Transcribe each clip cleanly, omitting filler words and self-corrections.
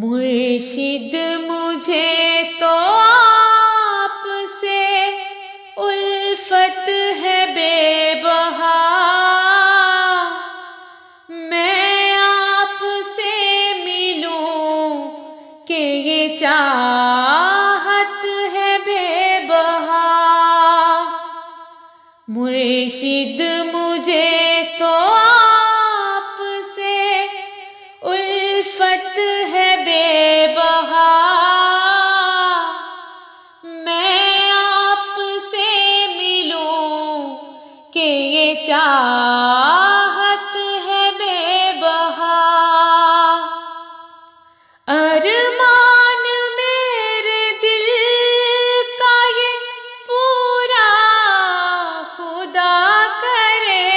مرشد مجھے تو آپ سے الفت ہے بے بہا، میں آپ سے ملوں کہ یہ چاہت ہے بے بہا۔ مرشد مجھے تو آپ سے الفت ہے بے بہا، میں آپ سے ملوں کہ یہ چاہت ہے بے بہا۔ ارمان میرے دل کا یہ پورا خدا کرے،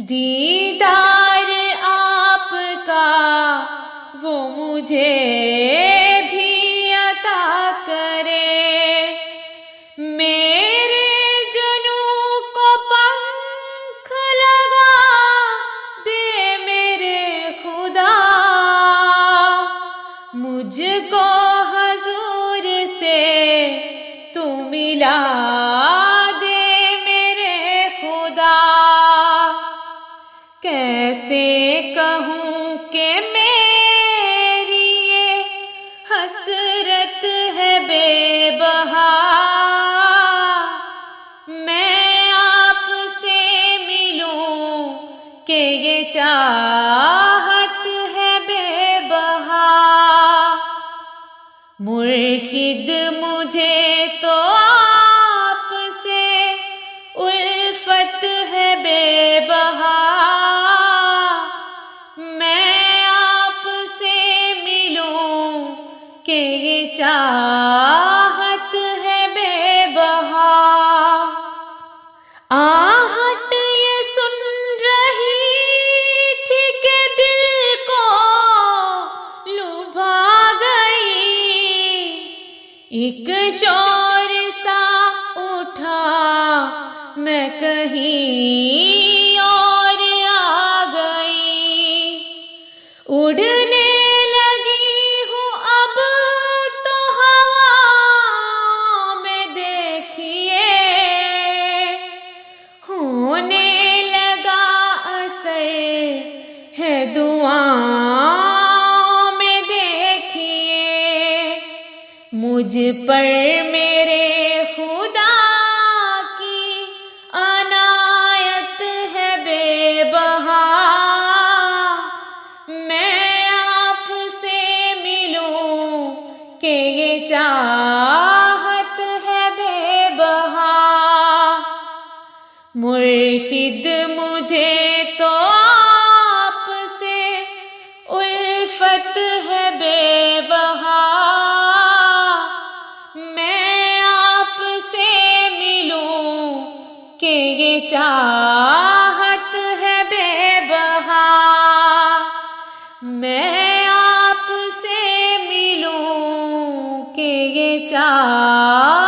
دیدار آپ کا وہ مجھے بھی عطا کرے، میرے جنوں کو پنکھ لگا دے میرے خدا، مجھ کو حضور سے تو ملا دے میرے خدا۔ کیسے کہوں کہ میری یہ حسرت ہے بے بہا، میں آپ سے ملوں کہ یہ چاہت ہے بے بہا۔ مرشد مجھے تو آپ سے الفت ہے بے بہا، میں آپ سے ملوں کہ یہ چاہت ہے بے بہا۔ آہٹ یہ سن رہی تھی کہ دل کو لبھا گئی، ایک شور سا اٹھا میں کہیں اور آ گئی، اڑنے لگی ہوں اب تو ہوا میں دیکھیے، ہونے لگا اثر ہے دعاؤں میں دیکھیے، مجھ پر میرے خدا کی عنایت ہے بے بہا، میں آپ سے ملوں کہ یہ چاہت ہے بے بہا۔ مرشد مجھے تو آپ سے الفت ہے بے بہا، میں آپ سے ملوں کہ یہ چاہت ہے بے بہا، میں آپ سے ملوں کہ یہ چاہت